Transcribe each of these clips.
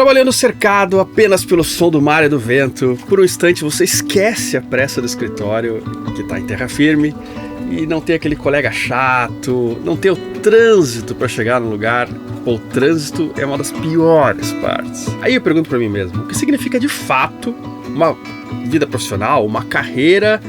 Trabalhando cercado apenas pelo som do mar e do vento, por um instante você esquece a pressa do escritório, que está em terra firme, e não tem aquele colega chato, não tem o trânsito para chegar no lugar. O trânsito é uma das piores partes. Aí eu pergunto para mim mesmo, o que significa de fato uma vida profissional, uma carreira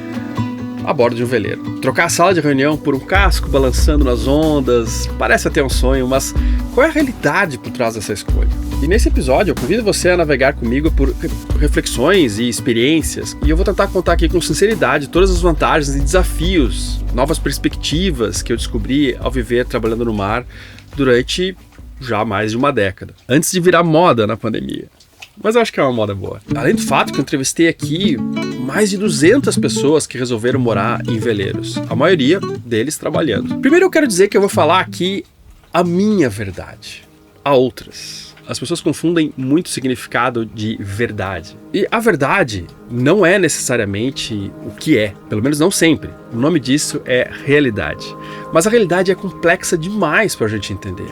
a bordo de um veleiro? Trocar a sala de reunião por um casco balançando nas ondas, parece até um sonho, mas qual é a realidade por trás dessa escolha? E nesse episódio eu convido você a navegar comigo por reflexões e experiências, e eu vou tentar contar aqui com sinceridade todas as vantagens e desafios, novas perspectivas que eu descobri ao viver trabalhando no mar durante já mais de uma década, antes de virar moda na pandemia. Mas eu acho que é uma moda boa. Além do fato que eu entrevistei aqui mais de 200 pessoas que resolveram morar em veleiros, a maioria deles trabalhando. Primeiro eu quero dizer que eu vou falar aqui a minha verdade. Há outras. As pessoas confundem muito o significado de verdade. E a verdade não é necessariamente o que é, pelo menos não sempre. O nome disso é realidade. Mas a realidade é complexa demais para a gente entender.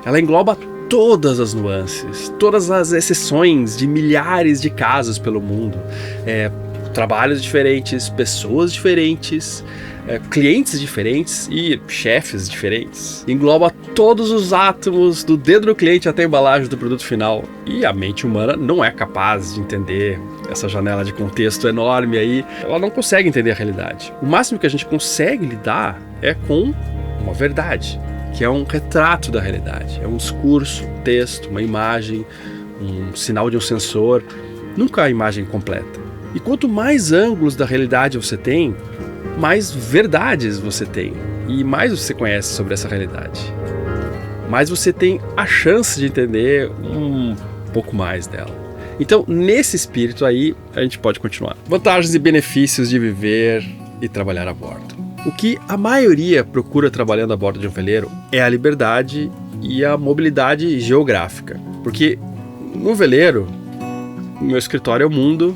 Ela engloba todas as nuances, todas as exceções de milhares de casos pelo mundo. Trabalhos diferentes, pessoas diferentes, clientes diferentes e chefes diferentes. Engloba todos os átomos, do dedo do cliente até a embalagem do produto final. E a mente humana não é capaz de entender essa janela de contexto enorme aí. Ela não consegue entender a realidade. O máximo que a gente consegue lidar é com uma verdade, que é um retrato da realidade. É um discurso, um texto, uma imagem, um sinal de um sensor. Nunca a imagem completa. E quanto mais ângulos da realidade você tem, mais verdades você tem. E mais você conhece sobre essa realidade. Mais você tem a chance de entender um pouco mais dela. Então, nesse espírito aí, a gente pode continuar. Vantagens e benefícios de viver e trabalhar a bordo. O que a maioria procura trabalhando a bordo de um veleiro é a liberdade e a mobilidade geográfica. Porque no veleiro, o meu escritório é o mundo.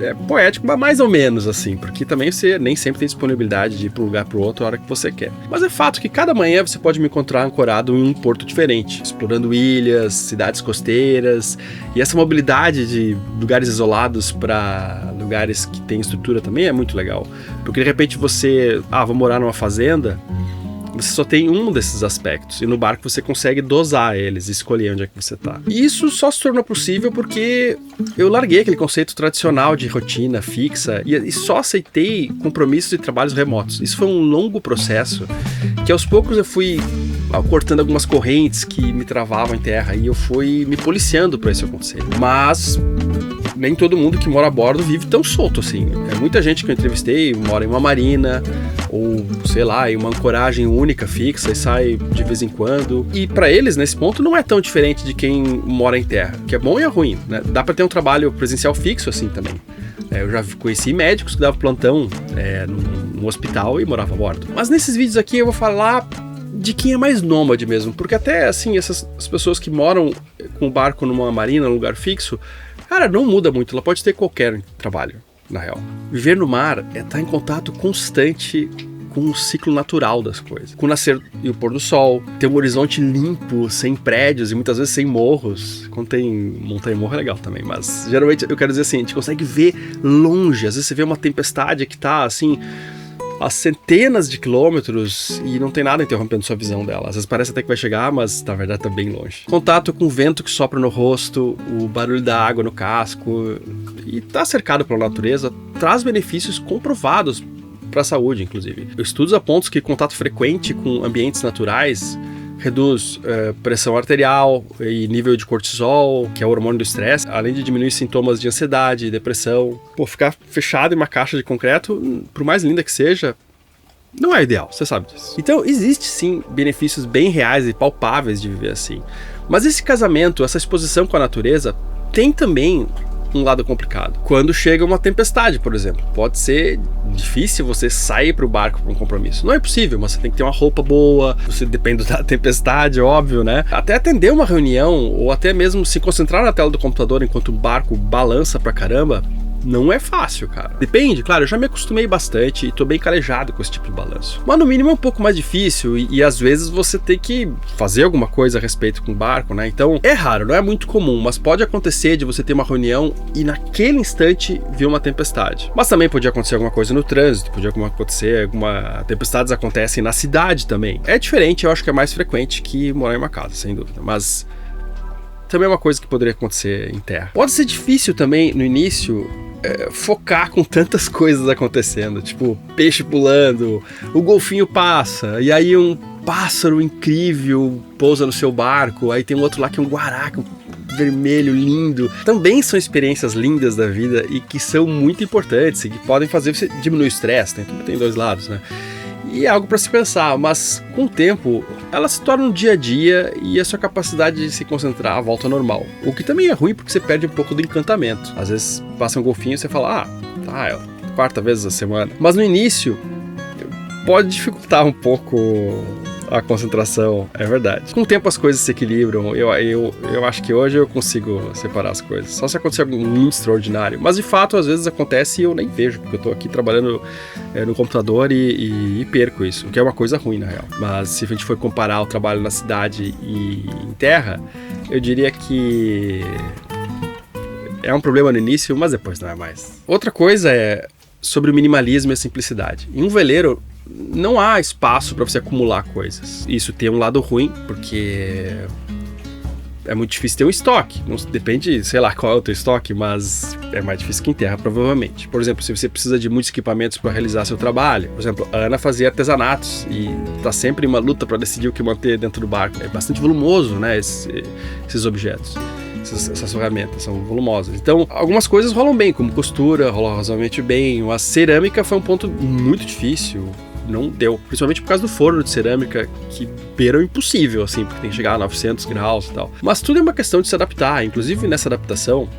É poético, mas mais ou menos assim, porque também você nem sempre tem disponibilidade de ir para um lugar para o outro a hora que você quer. Mas é fato que cada manhã você pode me encontrar ancorado em um porto diferente, explorando ilhas, cidades costeiras, e essa mobilidade de lugares isolados para lugares que tem estrutura também é muito legal. Porque de repente você, vou morar numa fazenda, você só tem um desses aspectos, e no barco você consegue dosar eles, escolher onde é que você está. E isso só se tornou possível porque eu larguei aquele conceito tradicional de rotina fixa e só aceitei compromissos e trabalhos remotos. Isso foi um longo processo que aos poucos eu fui cortando algumas correntes que me travavam em terra e eu fui me policiando para isso acontecer. Mas nem todo mundo que mora a bordo vive tão solto assim. Muita gente que eu entrevistei mora em uma marina ou, sei lá, em uma ancoragem única, fixa, e sai de vez em quando. E para eles, nesse ponto, não é tão diferente de quem mora em terra, que é bom e é ruim, né? Dá para ter um trabalho presencial fixo assim também. Eu já conheci médicos que davam plantão num hospital e moravam a bordo. Mas nesses vídeos aqui eu vou falar de quem é mais nômade mesmo, porque até assim, as pessoas que moram com o barco numa marina, num lugar fixo, cara, não muda muito, ela pode ter qualquer trabalho, na real. Viver no mar é estar em contato constante com o ciclo natural das coisas. Com o nascer e o pôr do sol, ter um horizonte limpo, sem prédios e muitas vezes sem morros. Quando tem montanha e morro é legal também, mas geralmente eu quero dizer assim, a gente consegue ver longe. Às vezes você vê uma tempestade que tá assim a centenas de quilômetros e não tem nada interrompendo sua visão dela. Às vezes parece até que vai chegar, mas na verdade tá bem longe. Contato com o vento que sopra no rosto, o barulho da água no casco e tá cercado pela natureza traz benefícios comprovados para a saúde, inclusive. Estudos apontam que contato frequente com ambientes naturais reduz pressão arterial e nível de cortisol, que é o hormônio do estresse, além de diminuir sintomas de ansiedade, depressão. Ficar fechado em uma caixa de concreto, por mais linda que seja, não é ideal, você sabe disso. Então, existe sim benefícios bem reais e palpáveis de viver assim. Mas esse casamento, essa exposição com a natureza, tem também um lado complicado. Quando chega uma tempestade, por exemplo, pode ser difícil você sair para o barco para um compromisso. Não é impossível, mas você tem que ter uma roupa boa, você depende da tempestade, óbvio, né? Até atender uma reunião ou até mesmo se concentrar na tela do computador enquanto o barco balança pra caramba, não é fácil, cara. Depende, claro, eu já me acostumei bastante e tô bem calejado com esse tipo de balanço. Mas no mínimo é um pouco mais difícil e às vezes você tem que fazer alguma coisa a respeito com o barco, né? Então é raro, não é muito comum, mas pode acontecer de você ter uma reunião e naquele instante vir uma tempestade. Mas também podia acontecer alguma coisa no trânsito, podia acontecer tempestades acontecem na cidade também. É diferente, eu acho que é mais frequente que morar em uma casa, sem dúvida, mas também é uma coisa que poderia acontecer em terra. Pode ser difícil também no início focar com tantas coisas acontecendo, tipo peixe pulando, o golfinho passa, e aí um pássaro incrível pousa no seu barco, aí tem um outro lá que é um guaraca, vermelho, lindo. Também são experiências lindas da vida e que são muito importantes e que podem fazer você diminuir o estresse, tem dois lados, né? E é algo para se pensar, mas com o tempo ela se torna um dia a dia e a sua capacidade de se concentrar volta ao normal. O que também é ruim porque você perde um pouco do encantamento. Às vezes passa um golfinho e você fala, é a quarta vez a semana. Mas no início pode dificultar um pouco a concentração, é verdade. Com o tempo as coisas se equilibram, eu acho que hoje eu consigo separar as coisas, só se acontecer algo muito extraordinário, mas de fato às vezes acontece e eu nem vejo, porque eu tô aqui trabalhando no computador e perco isso, o que é uma coisa ruim na real. Mas se a gente for comparar o trabalho na cidade e em terra, eu diria que é um problema no início, mas depois não é mais. Outra coisa é sobre o minimalismo e a simplicidade. Em um veleiro não há espaço para você acumular coisas. Isso tem um lado ruim, porque é muito difícil ter um estoque. Não, depende, sei lá qual é o teu estoque, mas é mais difícil que em terra, provavelmente. Por exemplo, se você precisa de muitos equipamentos para realizar seu trabalho. Por exemplo, a Ana fazia artesanatos e tá sempre em uma luta para decidir o que manter dentro do barco. É bastante volumoso, né, esses objetos. Essas ferramentas são volumosas. Então, algumas coisas rolam bem, como costura, rola razoavelmente bem. A cerâmica foi um ponto muito difícil. Não deu, principalmente por causa do forno de cerâmica, que beira o impossível, assim, porque tem que chegar a 900 graus e tal. Mas tudo é uma questão de se adaptar, inclusive nessa adaptação,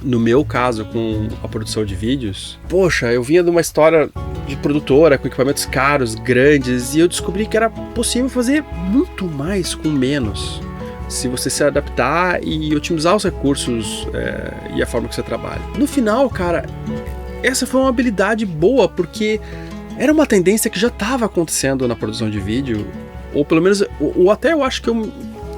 no meu caso, com a produção de vídeos, poxa, eu vinha de uma história de produtora, com equipamentos caros, grandes, e eu descobri que era possível fazer muito mais com menos, se você se adaptar e otimizar os recursos e a forma que você trabalha. No final, cara, essa foi uma habilidade boa, porque era uma tendência que já estava acontecendo na produção de vídeo, ou pelo menos, ou até eu acho que eu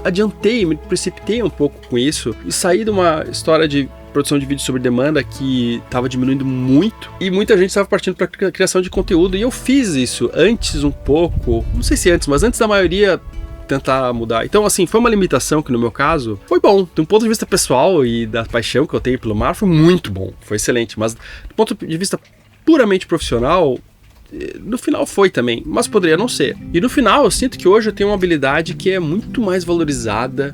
adiantei, me precipitei um pouco com isso, e saí de uma história de produção de vídeo sob demanda que estava diminuindo muito, e muita gente estava partindo para a criação de conteúdo, e eu fiz isso antes um pouco, não sei se antes, mas antes da maioria tentar mudar. Então, assim, foi uma limitação que no meu caso foi bom. De um ponto de vista pessoal e da paixão que eu tenho pelo mar, foi muito bom, foi excelente, mas do ponto de vista puramente profissional, no final foi também, mas poderia não ser. E no final eu sinto que hoje eu tenho uma habilidade que é muito mais valorizada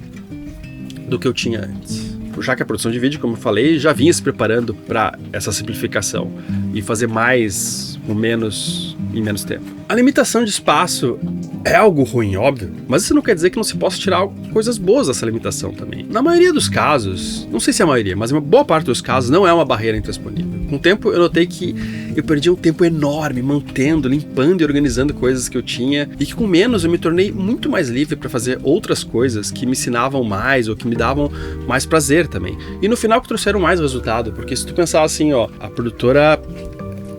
do que eu tinha antes. Já que a produção de vídeo, como eu falei, já vinha se preparando para essa simplificação e fazer mais com menos em menos tempo. A limitação de espaço é algo ruim, óbvio, mas isso não quer dizer que não se possa tirar coisas boas dessa limitação também. Na maioria dos casos, não sei se é a maioria, mas em uma boa parte dos casos não é uma barreira intransponível. Com o tempo eu notei que eu perdi um tempo enorme mantendo, limpando e organizando coisas que eu tinha, e que com menos eu me tornei muito mais livre para fazer outras coisas que me ensinavam mais ou que me davam mais prazer também. E no final que trouxeram mais resultado, porque se tu pensar assim, a produtora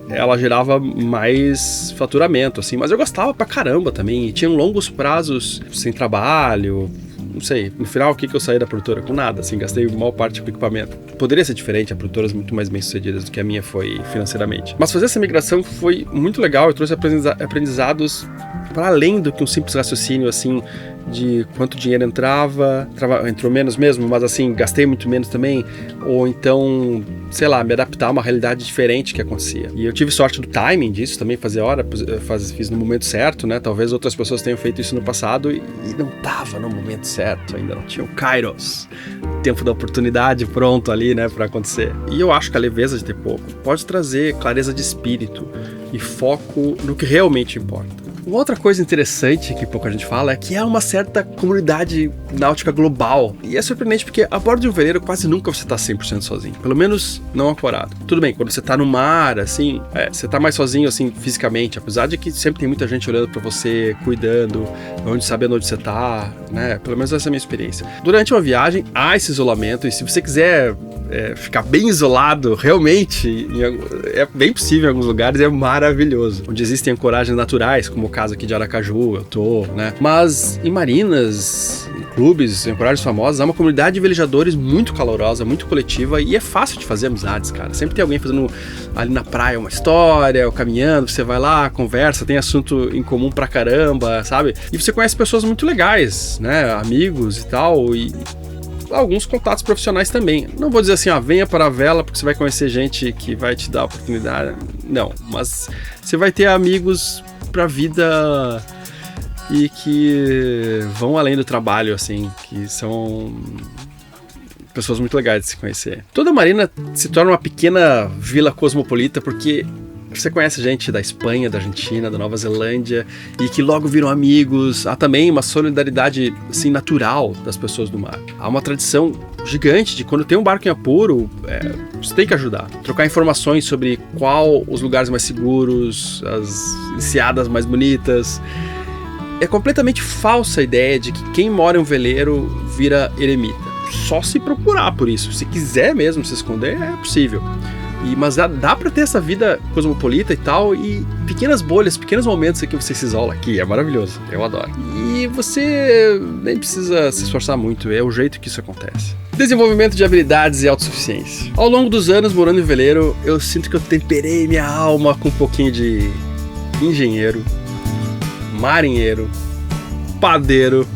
ela gerava mais faturamento, assim, mas eu gostava pra caramba também, e tinha longos prazos sem trabalho, não sei, no final o que eu saí da produtora? Com nada, assim, gastei a maior parte do equipamento. Poderia ser diferente, há produtoras muito mais bem-sucedidas do que a minha foi financeiramente. Mas fazer essa migração foi muito legal, eu trouxe aprendizados para além do que um simples raciocínio, assim, de quanto dinheiro entrou menos mesmo, mas assim, gastei muito menos também, ou então, sei lá, me adaptar a uma realidade diferente que acontecia. E eu tive sorte do timing disso também, fazer hora, fiz no momento certo, né? Talvez outras pessoas tenham feito isso no passado e não tava no momento certo, ainda não tinha o Kairos, o tempo da oportunidade pronto ali, né, pra acontecer. E eu acho que a leveza de ter pouco pode trazer clareza de espírito e foco no que realmente importa. Uma outra coisa interessante que pouca gente fala é que é uma certa comunidade náutica global. E é surpreendente porque a bordo de um veleiro quase nunca você tá 100% sozinho. Pelo menos não ancorado. Tudo bem, quando você tá no mar, assim, você tá mais sozinho, assim, fisicamente. Apesar de que sempre tem muita gente olhando pra você, cuidando, sabendo onde você tá, né? Pelo menos essa é a minha experiência. Durante uma viagem, há esse isolamento. E se você quiser ficar bem isolado, realmente, é bem possível em alguns lugares, é maravilhoso. Onde existem ancoragens naturais, como o caso aqui de Aracaju, eu tô, né? Mas em marinas, em clubes, em ancoragens famosas, há uma comunidade de velejadores muito calorosa, muito coletiva, e é fácil de fazer amizades, cara. Sempre tem alguém fazendo ali na praia uma história, ou caminhando, você vai lá, conversa, tem assunto em comum pra caramba, sabe? E você conhece pessoas muito legais, né? Amigos e tal, e alguns contatos profissionais também. Não vou dizer assim, venha para a vela porque você vai conhecer gente que vai te dar oportunidade. Não, mas você vai ter amigos pra vida e que vão além do trabalho, assim, que são pessoas muito legais de se conhecer. Toda marina se torna uma pequena vila cosmopolita porque você conhece gente da Espanha, da Argentina, da Nova Zelândia e que logo viram amigos. Há também uma solidariedade assim, natural das pessoas do mar. Há uma tradição gigante de quando tem um barco em apuro, você tem que ajudar. Trocar informações sobre qual os lugares mais seguros, as enseadas mais bonitas. É completamente falsa a ideia de que quem mora em um veleiro vira eremita. Só se procurar por isso. Se quiser mesmo se esconder, é possível. Mas dá pra ter essa vida cosmopolita e tal, e pequenas bolhas, pequenos momentos em que você se isola aqui, é maravilhoso, eu adoro. E você nem precisa se esforçar muito, é o jeito que isso acontece. Desenvolvimento de habilidades e autossuficiência. Ao longo dos anos morando em veleiro, eu sinto que eu temperei minha alma com um pouquinho de engenheiro, marinheiro, padeiro,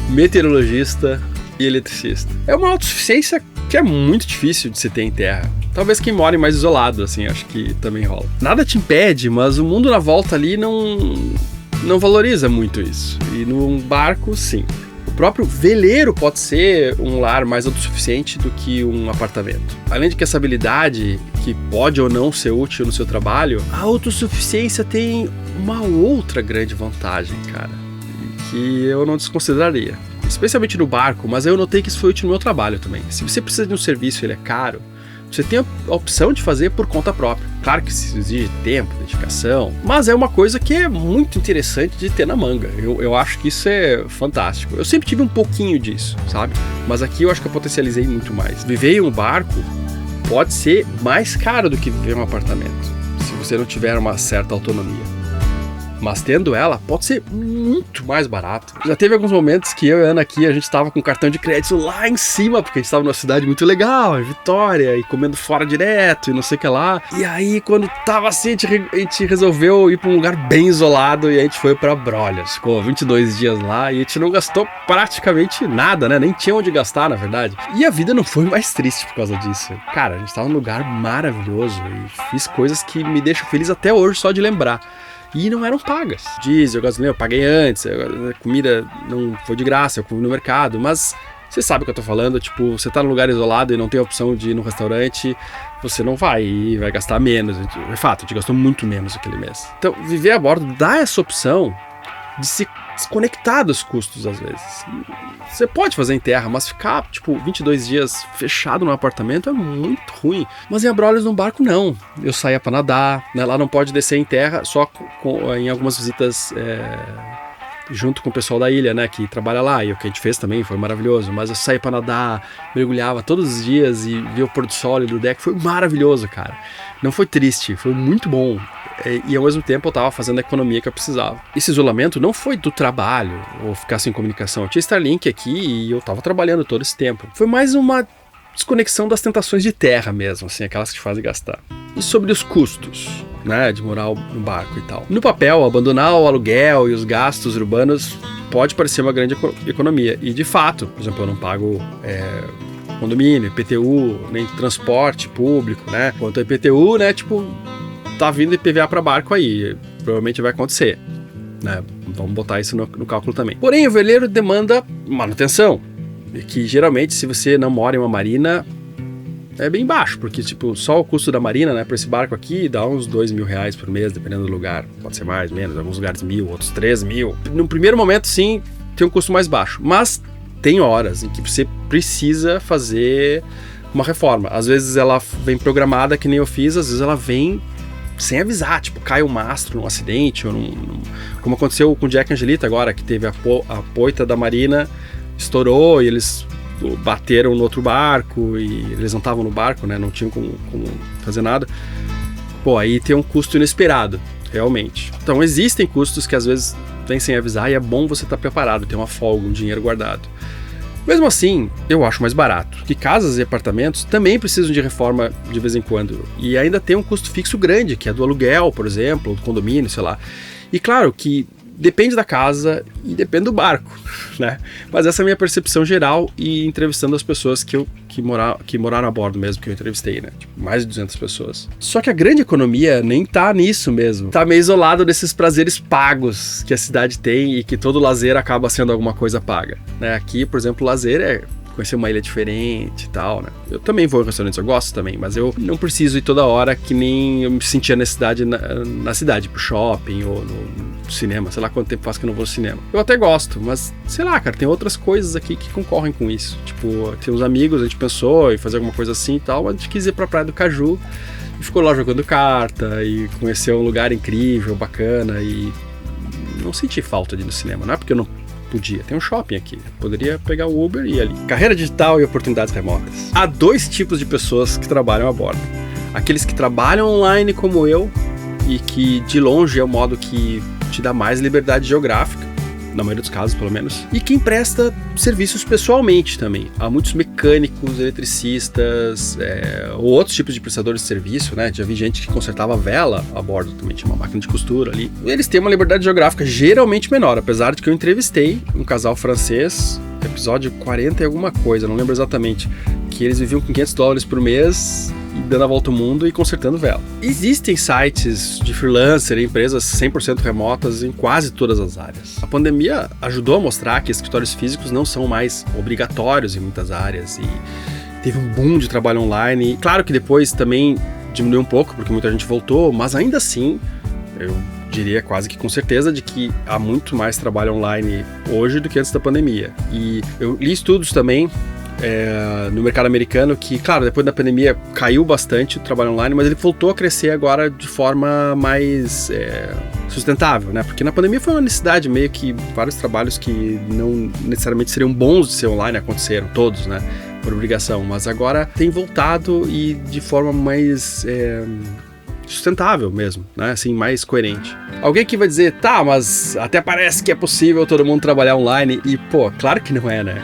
meteorologista e eletricista. É uma autossuficiência que é muito difícil de se ter em terra. Talvez quem mora mais isolado, assim, acho que também rola. Nada te impede, mas o mundo na volta ali não valoriza muito isso. E num barco, sim. O próprio veleiro pode ser um lar mais autossuficiente do que um apartamento. Além de que essa habilidade, que pode ou não ser útil no seu trabalho, a autossuficiência tem uma outra grande vantagem, cara, que eu não desconsideraria. Especialmente no barco, mas eu notei que isso foi útil no meu trabalho também. Se você precisa de um serviço e ele é caro, você tem a opção de fazer por conta própria. Claro que isso exige tempo, dedicação, mas é uma coisa que é muito interessante de ter na manga. Eu acho que isso é fantástico. Eu sempre tive um pouquinho disso, sabe? Mas aqui eu acho que eu potencializei muito mais. Viver em um barco pode ser mais caro do que viver em um apartamento, se você não tiver uma certa autonomia. Mas tendo ela, pode ser muito mais barato. Já teve alguns momentos que eu e a Ana aqui, a gente tava com o cartão de crédito lá em cima, porque a gente tava numa cidade muito legal, em Vitória, e comendo fora direto, e não sei o que lá. E aí, quando tava assim, a gente resolveu ir pra um lugar bem isolado, e a gente foi pra Brolhos. Ficou 22 dias lá, e a gente não gastou praticamente nada, né? Nem tinha onde gastar, na verdade. E a vida não foi mais triste por causa disso. Cara, a gente tava num lugar maravilhoso, e fiz coisas que me deixam feliz até hoje só de lembrar. E não eram pagas. Diesel, gasolina, eu paguei antes, a comida não foi de graça, eu comi no mercado, mas você sabe o que eu tô falando, tipo, você tá num lugar isolado e não tem a opção de ir no restaurante, você não vai e vai gastar menos. É fato, a gente gastou muito menos aquele mês. Então, viver a bordo dá essa opção de se desconectar dos custos, às vezes. Você pode fazer em terra, mas ficar, 22 dias fechado num apartamento é muito ruim. Mas em Abrolhos, no barco, não. Eu saía pra nadar, né? Lá não pode descer em terra, só em algumas visitas junto com o pessoal da ilha, né, que trabalha lá, e o que a gente fez também foi maravilhoso. Mas eu saía pra nadar, mergulhava todos os dias e via o pôr do sol e do deck, foi maravilhoso, cara. Não foi triste, foi muito bom. E ao mesmo tempo eu tava fazendo a economia que eu precisava. Esse isolamento não foi do trabalho ou ficar sem comunicação. Eu tinha Starlink aqui e eu tava trabalhando todo esse tempo. Foi mais uma desconexão das tentações de terra mesmo, assim, aquelas que te fazem gastar. E sobre os custos, né, de morar no barco e tal. No papel, abandonar o aluguel e os gastos urbanos pode parecer uma grande economia. E de fato, por exemplo, eu não pago condomínio, IPTU, nem transporte público, né? Quanto a IPTU, né, tá vindo IPVA para barco aí, provavelmente vai acontecer, né? Vamos botar isso no cálculo também. Porém, o veleiro demanda manutenção, que geralmente, se você não mora em uma marina, é bem baixo, porque só o custo da marina, né, para esse barco aqui dá uns R$2.000 por mês, dependendo do lugar. Pode ser mais, menos, alguns lugares 1.000, outros 3.000. No primeiro momento, sim, tem um custo mais baixo, mas tem horas em que você precisa fazer uma reforma. Às vezes ela vem programada, que nem eu fiz, às vezes ela vem sem avisar, cai um mastro num acidente, ou como aconteceu com o Jack Angelita agora, que teve a poita da marina, estourou e eles bateram no outro barco e eles não estavam no barco, né? Não tinham como fazer nada. Pô, aí tem um custo inesperado, realmente. Então existem custos que às vezes vêm sem avisar e é bom você estar preparado, ter uma folga, um dinheiro guardado. Mesmo assim, eu acho mais barato, que casas e apartamentos também precisam de reforma de vez em quando. E ainda tem um custo fixo grande, que é do aluguel, por exemplo, do condomínio, sei lá. E claro que depende da casa e depende do barco, né? Mas essa é a minha percepção geral e entrevistando as pessoas que moraram a bordo mesmo, que eu entrevistei, né? Tipo, mais de 200 pessoas. Só que a grande economia nem tá nisso mesmo. Tá meio isolado desses prazeres pagos que a cidade tem e que todo lazer acaba sendo alguma coisa paga, né? Aqui, por exemplo, o lazer é conhecer uma ilha diferente e tal, né? Eu também vou em restaurantes, eu gosto também, mas eu não preciso ir toda hora que nem eu me sentia na cidade, pro shopping ou no cinema, sei lá quanto tempo faz que eu não vou ao cinema. Eu até gosto, mas sei lá, cara, tem outras coisas aqui que concorrem com isso. Tipo, tem uns amigos, a gente pensou em fazer alguma coisa assim e tal, mas a gente quis ir pra Praia do Caju e ficou lá jogando carta e conheceu um lugar incrível, bacana e não senti falta de ir no cinema, não é porque eu não podia, tem um shopping aqui, poderia pegar o Uber e ir ali. Carreira digital e oportunidades remotas. Há 2 tipos de pessoas que trabalham a bordo. Aqueles que trabalham online como eu e que de longe é o modo que te dá mais liberdade geográfica, na maioria dos casos pelo menos, e quem presta serviços pessoalmente também. Há muitos mecânicos, eletricistas, ou outros tipos de prestadores de serviço, né? Já vi gente que consertava vela a bordo também, tinha uma máquina de costura ali. Eles têm uma liberdade geográfica geralmente menor, apesar de que eu entrevistei um casal francês, episódio 40 e alguma coisa, não lembro exatamente, que eles viviam com $500 por mês dando a volta ao mundo e consertando vela. Existem sites de freelancer e empresas 100% remotas em quase todas as áreas. A pandemia ajudou a mostrar que escritórios físicos não são mais obrigatórios em muitas áreas e teve um boom de trabalho online. Claro que depois também diminuiu um pouco, porque muita gente voltou, mas ainda assim, eu diria quase que com certeza de que há muito mais trabalho online hoje do que antes da pandemia. E eu li estudos também no mercado americano que, claro, depois da pandemia caiu bastante o trabalho online, mas ele voltou a crescer agora de forma mais sustentável, né? Porque na pandemia foi uma necessidade, meio que vários trabalhos que não necessariamente seriam bons de ser online aconteceram, todos, né? Por obrigação, mas agora tem voltado e de forma mais sustentável mesmo, né? Assim, mais coerente. Alguém que vai dizer, tá, mas até parece que é possível todo mundo trabalhar online e, pô, claro que não é, né?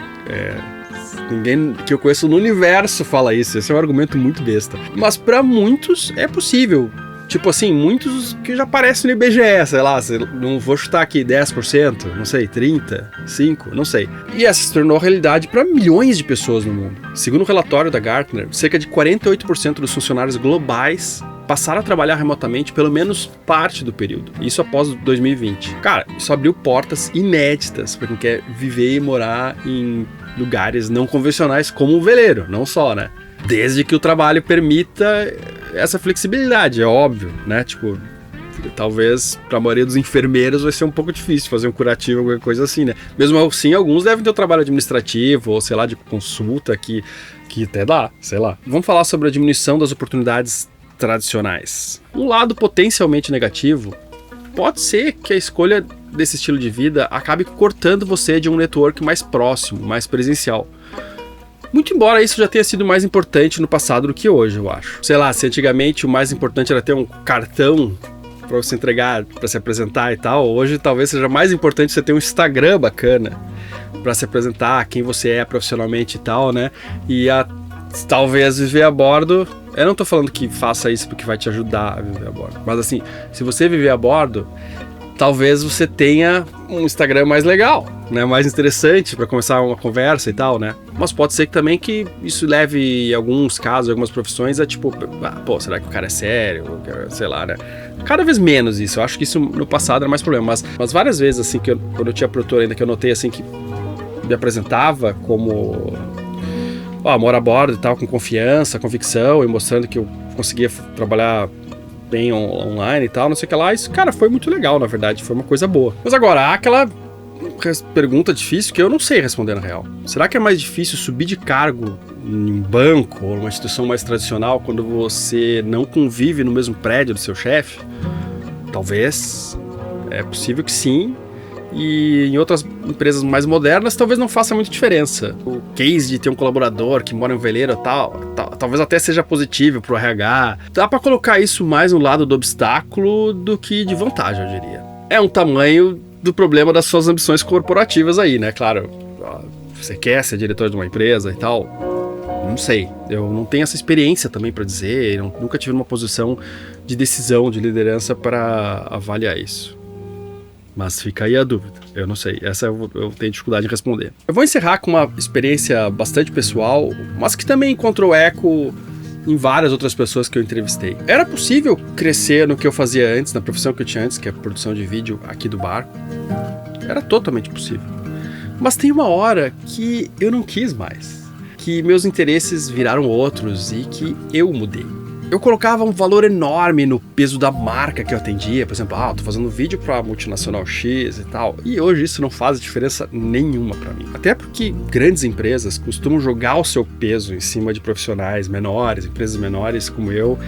Ninguém que eu conheço no universo fala isso. Esse é um argumento muito besta. Mas pra muitos é possível. Tipo assim, muitos que já aparecem no IBGE, sei lá, não vou chutar aqui 10%, não sei, 30%, 5%, não sei. E essa se tornou realidade para milhões de pessoas no mundo. Segundo o relatório da Gartner, cerca de 48% dos funcionários globais passaram a trabalhar remotamente pelo menos parte do período. Isso após 2020. Cara, isso abriu portas inéditas para quem quer viver e morar em lugares não convencionais como o veleiro, não só, né? Desde que o trabalho permita essa flexibilidade, é óbvio, né? Tipo, talvez para a maioria dos enfermeiros vai ser um pouco difícil fazer um curativo, alguma coisa assim, né? Mesmo assim, alguns devem ter um trabalho administrativo ou, sei lá, de consulta que até dá, sei lá. Vamos falar sobre a diminuição das oportunidades tradicionais. Um lado potencialmente negativo pode ser que a escolha desse estilo de vida acabe cortando você de um network mais próximo, mais presencial. Muito embora isso já tenha sido mais importante no passado do que hoje, eu acho. Sei lá, se antigamente o mais importante era ter um cartão para você entregar, para se apresentar e tal, hoje talvez seja mais importante você ter um Instagram bacana para se apresentar, quem você é profissionalmente e tal, né? E talvez viver a bordo. Eu não tô falando que faça isso porque vai te ajudar a viver a bordo, mas assim, se você viver a bordo, talvez você tenha um Instagram mais legal, né? Mais interessante para começar uma conversa e tal, né? Mas pode ser que também que isso leve, em alguns casos, algumas profissões, a tipo, pô, será que o cara é sério? Sei lá, né? Cada vez menos isso. Eu acho que isso no passado era mais problema, mas várias vezes, assim, quando eu tinha produtor ainda, que eu notei, assim, que me apresentava como amor a bordo e tal, com confiança, convicção e mostrando que eu conseguia trabalhar bem online e tal, não sei o que lá. Isso, cara, foi muito legal, na verdade, foi uma coisa boa. Mas agora, há aquela pergunta difícil que eu não sei responder na real. Será que é mais difícil subir de cargo em um banco ou uma instituição mais tradicional quando você não convive no mesmo prédio do seu chefe? Talvez. É possível que sim. E em outras empresas mais modernas, talvez não faça muita diferença. O case de ter um colaborador que mora em um veleiro talvez até seja positivo pro RH. Dá para colocar isso mais no lado do obstáculo do que de vantagem, eu diria. É um tamanho do problema das suas ambições corporativas aí, né? Claro, você quer ser diretor de uma empresa e tal. Não sei, eu não tenho essa experiência também para dizer, nunca tive uma posição de decisão, de liderança para avaliar isso. Mas fica aí a dúvida, eu não sei, essa eu tenho dificuldade em responder. Eu vou encerrar com uma experiência bastante pessoal, mas que também encontrou eco em várias outras pessoas que eu entrevistei. Era possível crescer no que eu fazia antes, na profissão que eu tinha antes, que é a produção de vídeo aqui do barco. Era totalmente possível. Mas tem uma hora que eu não quis mais, que meus interesses viraram outros e que eu mudei. Eu colocava um valor enorme no peso da marca que eu atendia, por exemplo, tô fazendo vídeo para multinacional X e tal, e hoje isso não faz diferença nenhuma para mim. Até porque grandes empresas costumam jogar o seu peso em cima de profissionais menores, empresas menores como eu,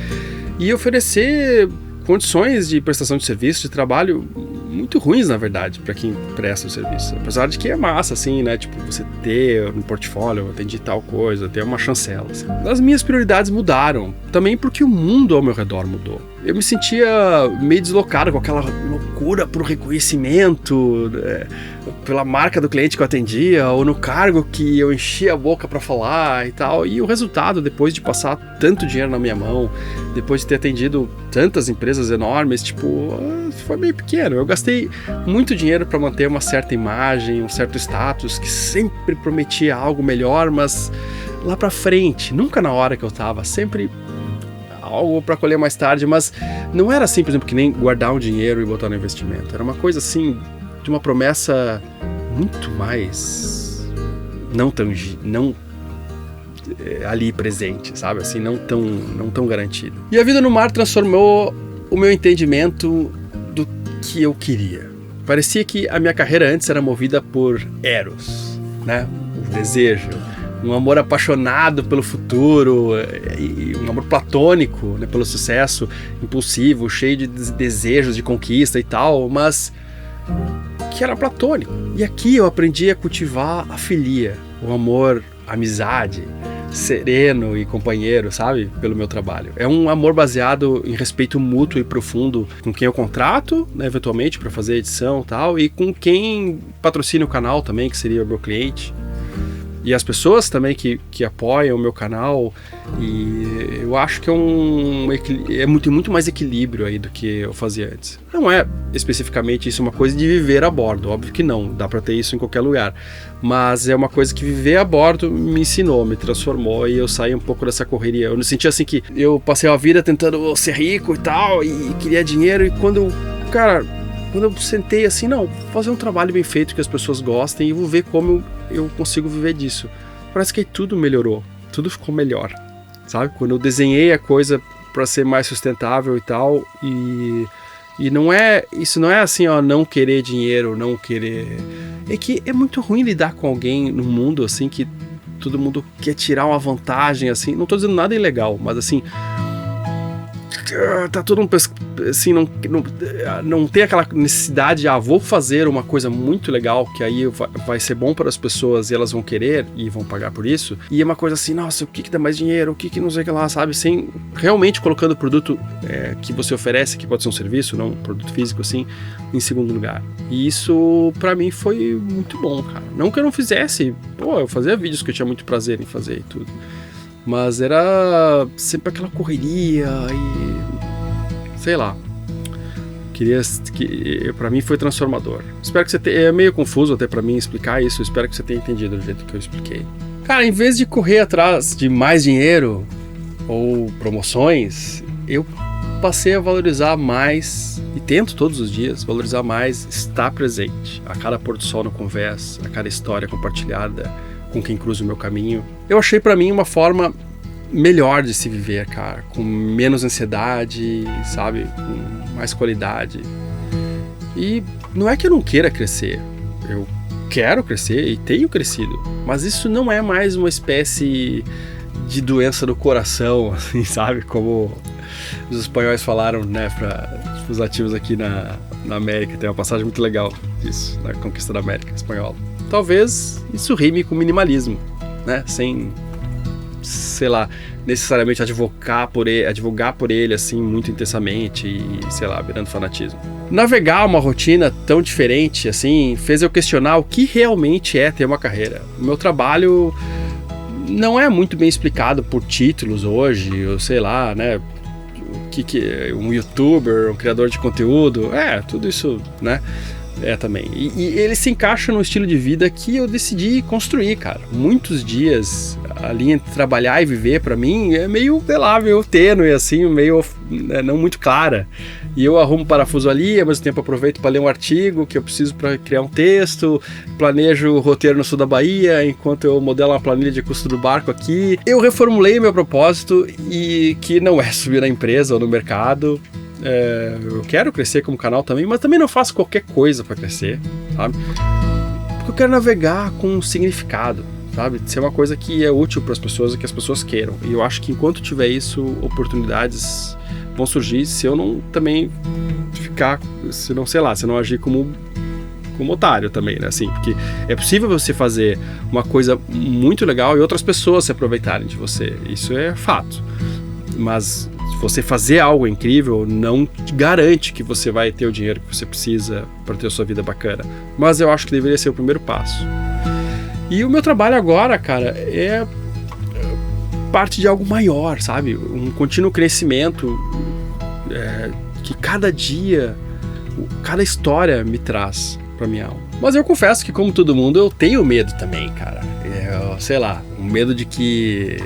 e oferecer condições de prestação de serviço, de trabalho muito ruins, na verdade, para quem presta o serviço. Apesar de que é massa, assim, né? Tipo, você ter no portfólio, eu atendi tal coisa, ter uma chancela. Assim. As minhas prioridades mudaram, também porque o mundo ao meu redor mudou. Eu me sentia meio deslocado com aquela loucura por reconhecimento, pela marca do cliente que eu atendia, ou no cargo que eu enchia a boca para falar e tal. E o resultado, depois de passar tanto dinheiro na minha mão, depois de ter atendido tantas empresas enormes, tipo, foi meio pequeno. Eu gastei muito dinheiro para manter uma certa imagem, um certo status, que sempre prometia algo melhor, mas lá pra frente, nunca na hora que eu tava, sempre algo para colher mais tarde, mas não era assim, por exemplo, que nem guardar um dinheiro e botar no investimento. Era uma coisa assim, de uma promessa muito mais não ali presente, sabe? Assim, não tão garantido. E a vida no mar transformou o meu entendimento do que eu queria. Parecia que a minha carreira antes era movida por eros, né? O desejo, um amor apaixonado pelo futuro, e um amor platônico, né, pelo sucesso, impulsivo, cheio de desejos de conquista e tal, mas que era platônico. E aqui eu aprendi a cultivar a filia, o amor, a amizade, sereno e companheiro, sabe? Pelo meu trabalho. É um amor baseado em respeito mútuo e profundo com quem eu contrato, né, eventualmente, para fazer edição e tal, e com quem patrocina o canal também, que seria o meu cliente. E as pessoas também que apoiam o meu canal, e eu acho que é muito mais equilíbrio aí do que eu fazia antes. Não é especificamente isso uma coisa de viver a bordo, óbvio que não, dá pra ter isso em qualquer lugar, mas é uma coisa que viver a bordo me ensinou, me transformou, e eu saí um pouco dessa correria. Eu não senti assim que eu passei a vida tentando ser rico e tal, e queria dinheiro, e quando eu sentei assim, não, vou fazer um trabalho bem feito que as pessoas gostem e vou ver como eu consigo viver disso. Parece que tudo melhorou, tudo ficou melhor, sabe? Quando eu desenhei a coisa para ser mais sustentável e tal, e isso não é assim, não querer dinheiro, não querer... É que é muito ruim lidar com alguém no mundo, assim, que todo mundo quer tirar uma vantagem, assim, não tô dizendo nada ilegal, mas assim... tá todo mundo assim, não tem aquela necessidade de vou fazer uma coisa muito legal que aí vai ser bom para as pessoas e elas vão querer e vão pagar por isso, e é uma coisa assim, nossa, o que dá mais dinheiro, o que não sei o que lá, sabe, sem realmente colocando o produto que você oferece, que pode ser um serviço, não um produto físico, assim, em segundo lugar. E isso pra mim foi muito bom, cara. Não que eu não fizesse, eu fazia vídeos que eu tinha muito prazer em fazer e tudo, mas era sempre aquela correria e... sei lá. Pra mim foi transformador. Espero que você é meio confuso até pra mim explicar isso. Espero que você tenha entendido do jeito que eu expliquei. Cara, em vez de correr atrás de mais dinheiro ou promoções, eu passei a valorizar mais, e tento todos os dias valorizar mais, estar presente. A cada pôr do sol na conversa, a cada história compartilhada com quem cruza o meu caminho. Eu achei pra mim uma forma melhor de se viver, cara, com menos ansiedade, sabe, com mais qualidade. E não é que eu não queira crescer, eu quero crescer e tenho crescido, mas isso não é mais uma espécie de doença do coração, assim, sabe, como os espanhóis falaram, né, os nativos aqui na América. Tem uma passagem muito legal disso, na conquista da América espanhola. Talvez isso rime com minimalismo, né? Sem, sei lá, necessariamente advogar por ele assim muito intensamente e, sei lá, virando fanatismo. Navegar uma rotina tão diferente assim fez eu questionar o que realmente é ter uma carreira. O meu trabalho não é muito bem explicado por títulos hoje, ou sei lá, né? Que um youtuber, um criador de conteúdo, tudo isso, né? Também. E ele se encaixa no estilo de vida que eu decidi construir, cara. Muitos dias, a linha entre trabalhar e viver, pra mim, é meio, sei lá, meio tênue, assim, meio não muito clara. E eu arrumo parafuso ali, ao mesmo tempo aproveito para ler um artigo que eu preciso para criar um texto, planejo o roteiro no sul da Bahia, enquanto eu modelo uma planilha de custo do barco aqui. Eu reformulei meu propósito, e que não é subir na empresa ou no mercado. Eu quero crescer como canal também, mas também não faço qualquer coisa para crescer, sabe? Porque eu quero navegar com um significado, sabe? Ser uma coisa que é útil para as pessoas e que as pessoas queiram. E eu acho que enquanto tiver isso, oportunidades vão surgir se eu não também ficar, se não agir como otário também, né? Assim, porque é possível você fazer uma coisa muito legal e outras pessoas se aproveitarem de você. Isso é fato. Mas você fazer algo incrível não te garante que você vai ter o dinheiro que você precisa para ter a sua vida bacana. Mas eu acho que deveria ser o primeiro passo. E o meu trabalho agora, cara, é parte de algo maior, sabe? Um contínuo crescimento que cada dia, cada história me traz pra minha alma. Mas eu confesso que, como todo mundo, eu tenho medo também, cara. Sei lá, um medo de que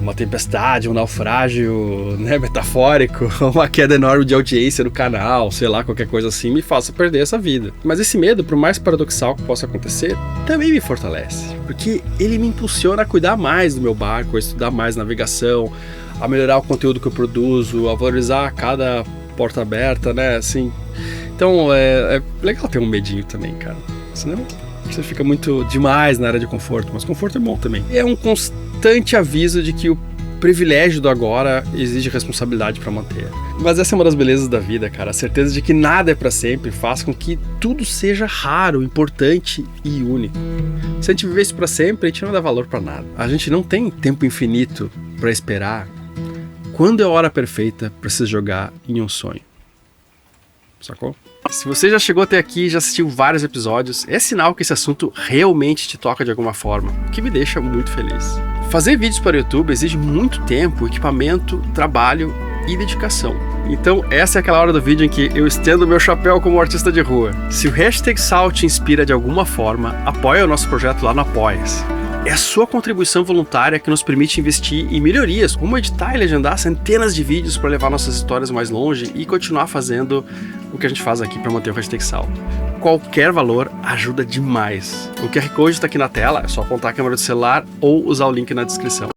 uma tempestade, um naufrágio, né, metafórico, uma queda enorme de audiência no canal, sei lá, qualquer coisa assim, me faça perder essa vida. Mas esse medo, por mais paradoxal que possa acontecer, também me fortalece, porque ele me impulsiona a cuidar mais do meu barco, a estudar mais navegação, a melhorar o conteúdo que eu produzo, a valorizar cada porta aberta, né, assim. Então é legal ter um medinho também, cara, senão você fica muito demais na área de conforto, mas conforto é bom também. É um constante aviso de que o privilégio do agora exige responsabilidade para manter. Mas essa é uma das belezas da vida, cara. A certeza de que nada é para sempre faz com que tudo seja raro, importante e único. Se a gente viver isso para sempre, a gente não dá valor para nada. A gente não tem tempo infinito para esperar. Quando é a hora perfeita para se jogar em um sonho? Sacou? Se você já chegou até aqui e já assistiu vários episódios, é sinal que esse assunto realmente te toca de alguma forma, o que me deixa muito feliz. Fazer vídeos para o YouTube exige muito tempo, equipamento, trabalho e dedicação. Então essa é aquela hora do vídeo em que eu estendo meu chapéu como artista de rua. Se o #Sal te inspira de alguma forma, apoia o nosso projeto lá no Apoia-se. É a sua contribuição voluntária que nos permite investir em melhorias, como editar e legendar centenas de vídeos para levar nossas histórias mais longe e continuar fazendo o que a gente faz aqui para manter o #Sal. Qualquer valor ajuda demais. O QR Code está aqui na tela, é só apontar a câmera do celular ou usar o link na descrição.